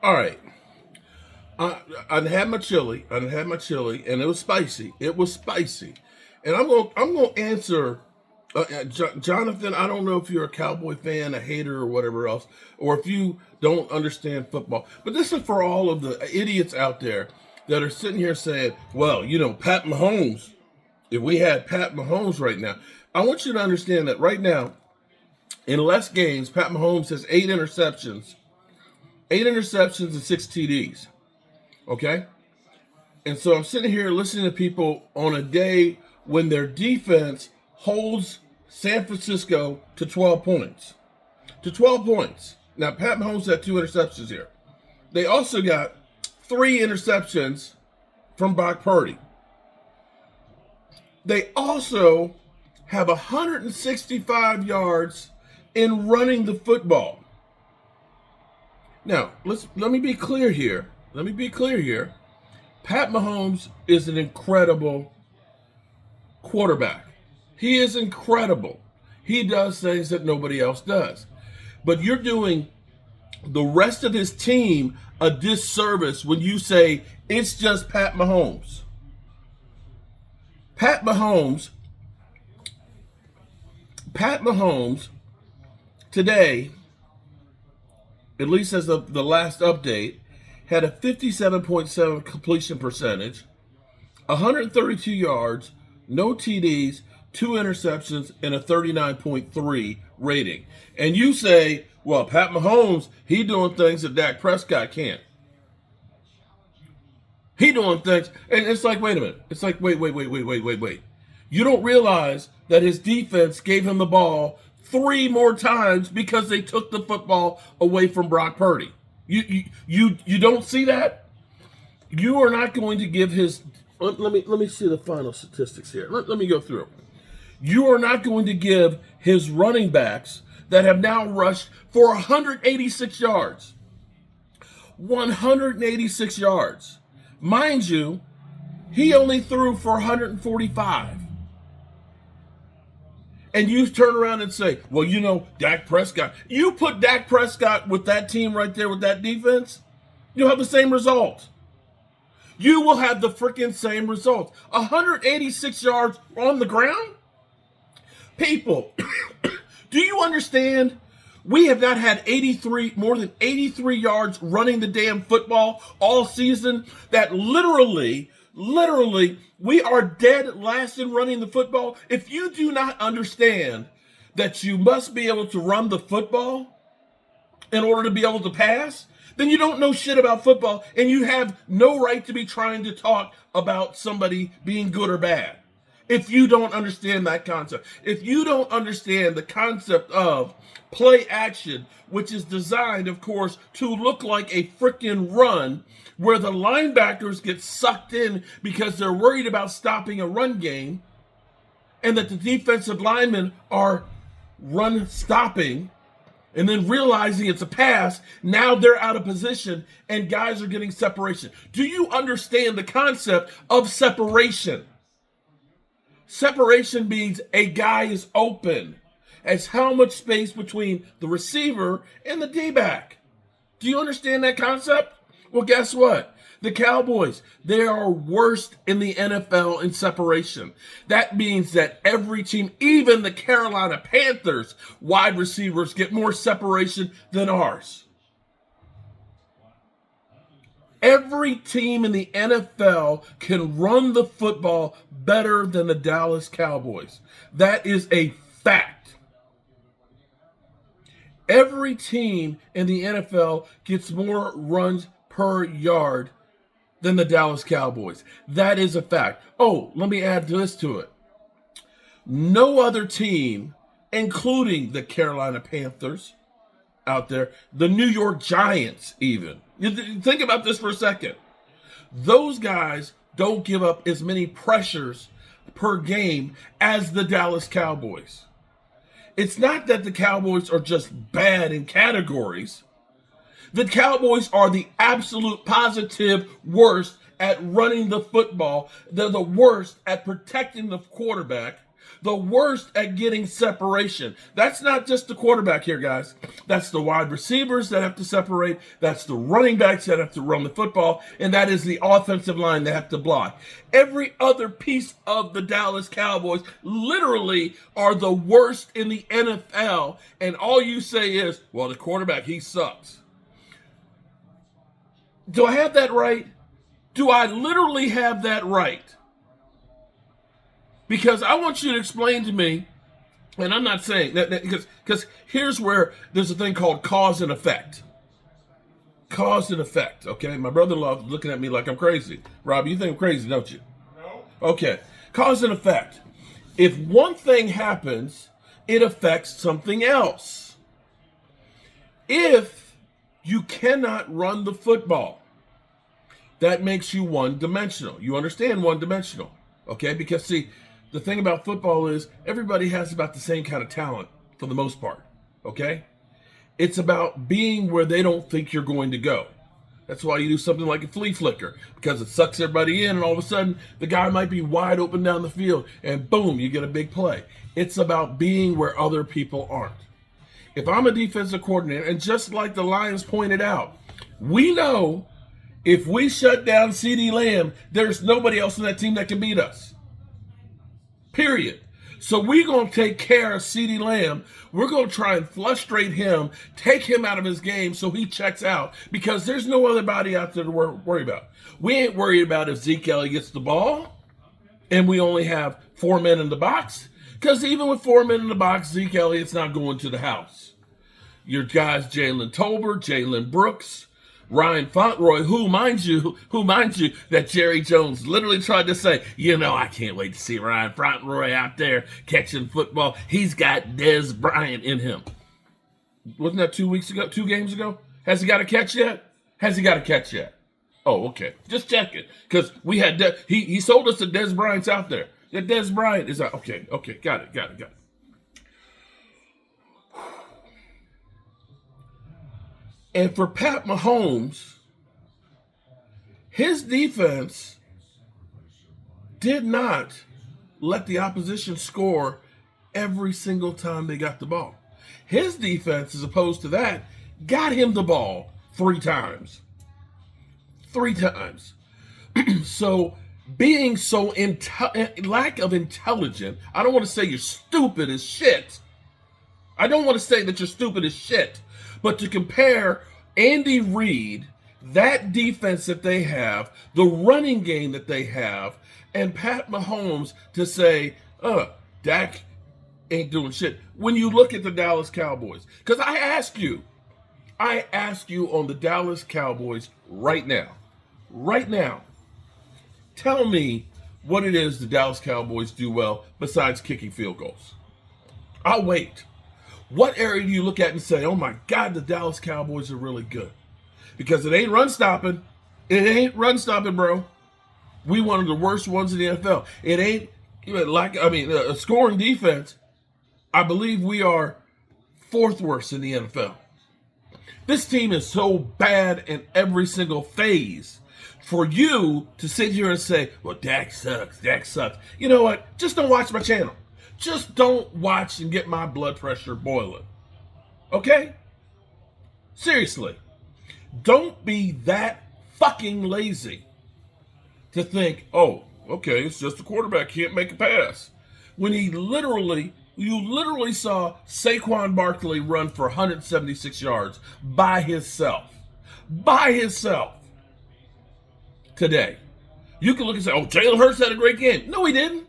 All right. I had my chili. I had my chili, and it was spicy. It was spicy, and I'm gonna answer. Jonathan, I don't know if you're a Cowboy fan, a hater, or whatever else, or if you don't understand football. But this is for all of the idiots out there that are sitting here saying, "Well, Pat Mahomes. If we had Pat Mahomes right now, I want you to understand that right now, in less games, Pat Mahomes has eight interceptions and six TDs. Okay? And so I'm sitting here listening to people on a day when their defense holds San Francisco to 12 points. To 12 points. Now, Pat Mahomes had two interceptions here. They also got three interceptions from Brock Purdy. They also have 165 yards in running the football. Now, let me be clear here. Let me be clear here. Pat Mahomes is an incredible quarterback. He is incredible. He does things that nobody else does. But you're doing the rest of his team a disservice when you say it's just Pat Mahomes. Pat Mahomes today, at least as of the last update, had a 57.7 completion percentage, 132 yards, no TDs, two interceptions, and a 39.3 rating. And you say, well, Pat Mahomes, he doing things that Dak Prescott can't. He doing things, and it's like, wait a minute. It's like, wait. You don't realize that his defense gave him the ball three more times because they took the football away from Brock Purdy. You don't see that? You are not going to give his. Let me see the final statistics here. Let me go through. You are not going to give his running backs that have now rushed for 186 yards. 186 yards. Mind you, he only threw for 145. And you turn around and say, well, Dak Prescott. You put Dak Prescott with that team right there with that defense, you'll have the same result. You will have the freaking same result. 186 yards on the ground? People, do you understand? We have not had more than 83 yards running the damn football all season. That literally, we are dead last in running the football. If you do not understand that you must be able to run the football in order to be able to pass, then you don't know shit about football, and you have no right to be trying to talk about somebody being good or bad. If you don't understand that concept, if you don't understand the concept of play action, which is designed, of course, to look like a freaking run, where the linebackers get sucked in because they're worried about stopping a run game, and that the defensive linemen are run stopping, and then realizing it's a pass, now they're out of position, and guys are getting separation. Do you understand the concept of separation? Separation means a guy is open. It's how much space between the receiver and the D-back. Do you understand that concept? Well, guess what? The Cowboys, they are worst in the NFL in separation. That means that every team, even the Carolina Panthers, wide receivers get more separation than ours. Every team in the NFL can run the football better than the Dallas Cowboys. That is a fact. Every team in the NFL gets more runs per yard than the Dallas Cowboys. That is a fact. Oh, let me add this to it. No other team, including the Carolina Panthers out there, the New York Giants even. Think about this for a second. Those guys don't give up as many pressures per game as the Dallas Cowboys. It's not that the Cowboys are just bad in categories. The Cowboys are the absolute positive worst at running the football. They're the worst at protecting the quarterback. The worst at getting separation. That's not just the quarterback here, guys. That's the wide receivers that have to separate. That's the running backs that have to run the football. And that is the offensive line that have to block. Every other piece of the Dallas Cowboys literally are the worst in the NFL. And all you say is, well, the quarterback, he sucks. Do I have that right? Do I literally have that right? Because I want you to explain to me, and I'm not saying that because here's where there's a thing called cause and effect. Cause and effect, okay? My brother-in-law is looking at me like I'm crazy. Rob, you think I'm crazy, don't you? No. Okay. Cause and effect. If one thing happens, it affects something else. If you cannot run the football, that makes you one-dimensional. You understand one-dimensional, okay? Because, see, the thing about football is everybody has about the same kind of talent for the most part, okay? It's about being where they don't think you're going to go. That's why you do something like a flea flicker, because it sucks everybody in, and all of a sudden, the guy might be wide open down the field, and boom, you get a big play. It's about being where other people aren't. If I'm a defensive coordinator, and just like the Lions pointed out, we know if we shut down CeeDee Lamb, there's nobody else on that team that can beat us. Period. So we're going to take care of CeeDee Lamb. We're going to try and frustrate him, take him out of his game so he checks out, because there's no other body out there to worry about. We ain't worried about if Zeke Elliott gets the ball and we only have 4 men in the box, because even with 4 men in the box, Zeke Elliott's not going to the house. Your guys, Jalen Tolbert, Jalen Brooks, Ryan Fauntleroy, who mind you, that Jerry Jones literally tried to say, I can't wait to see Ryan Fauntleroy out there catching football. He's got Dez Bryant in him. Wasn't that 2 games ago? Has he got a catch yet? Oh, okay. Just check it. Because we had, he sold us that Dez Bryant's out there. That Dez Bryant is out. Okay. Got it. And for Pat Mahomes, his defense did not let the opposition score every single time they got the ball. His defense, as opposed to that, got him the ball 3 times. 3 times. So being so lack of intelligent, I don't want to say you're stupid as shit. I don't want to say that you're stupid as shit. But to compare Andy Reid, that defense that they have, the running game that they have, and Pat Mahomes to say, Dak ain't doing shit. When you look at the Dallas Cowboys, because I ask you on the Dallas Cowboys right now, tell me what it is the Dallas Cowboys do well besides kicking field goals. I'll wait. What area do you look at and say, oh my God, the Dallas Cowboys are really good? Because it ain't run stopping. Bro. We one of the worst ones in the NFL. It ain't a scoring defense. I believe we are 4th worst in the NFL. This team is so bad in every single phase. For you to sit here and say, well, Dak sucks. You know what? Just don't watch my channel. Just don't watch and get my blood pressure boiling. Okay? Seriously. Don't be that fucking lazy to think, oh, okay, it's just a quarterback, can't make a pass. When you literally saw Saquon Barkley run for 176 yards by himself. Today. You can look and say, oh, Jalen Hurts had a great game. No, he didn't.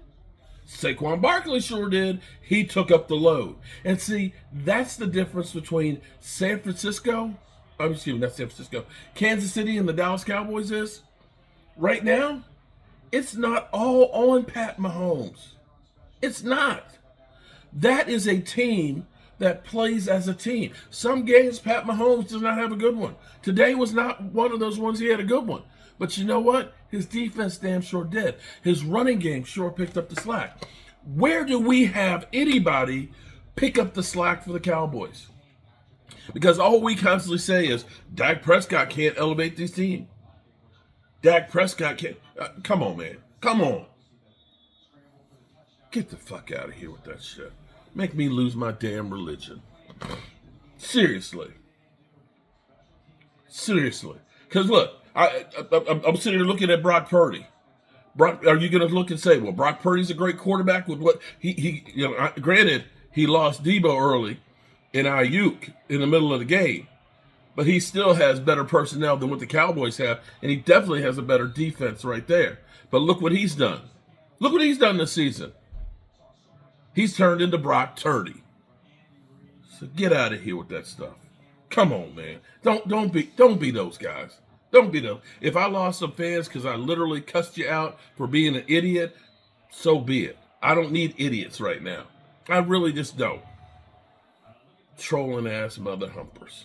Saquon Barkley sure did. He took up the load. And see, that's the difference between Kansas City and the Dallas Cowboys is. Right now, it's not all on Pat Mahomes. It's not. That is a team that plays as a team. Some games, Pat Mahomes does not have a good one. Today was not one of those ones he had a good one. But you know what? His defense damn sure did. His running game sure picked up the slack. Where do we have anybody pick up the slack for the Cowboys? Because all we constantly say is, Dak Prescott can't elevate this team. Dak Prescott can't. Come on, man. Come on. Get the fuck out of here with that shit. Make me lose my damn religion. Seriously. Seriously. Because look, I'm sitting here looking at Brock Purdy. Brock, are you going to look and say, well, Brock Purdy's a great quarterback with what granted, he lost Debo early and Ayuk in the middle of the game, but he still has better personnel than what the Cowboys have, and he definitely has a better defense right there. But look what he's done. Look what he's done this season. He's turned into Brock Purdy. So get out of here with that stuff. Come on, man. Don't be those guys. Don't be those. If I lost some fans because I literally cussed you out for being an idiot, so be it. I don't need idiots right now. I really just don't. Trolling ass mother humpers.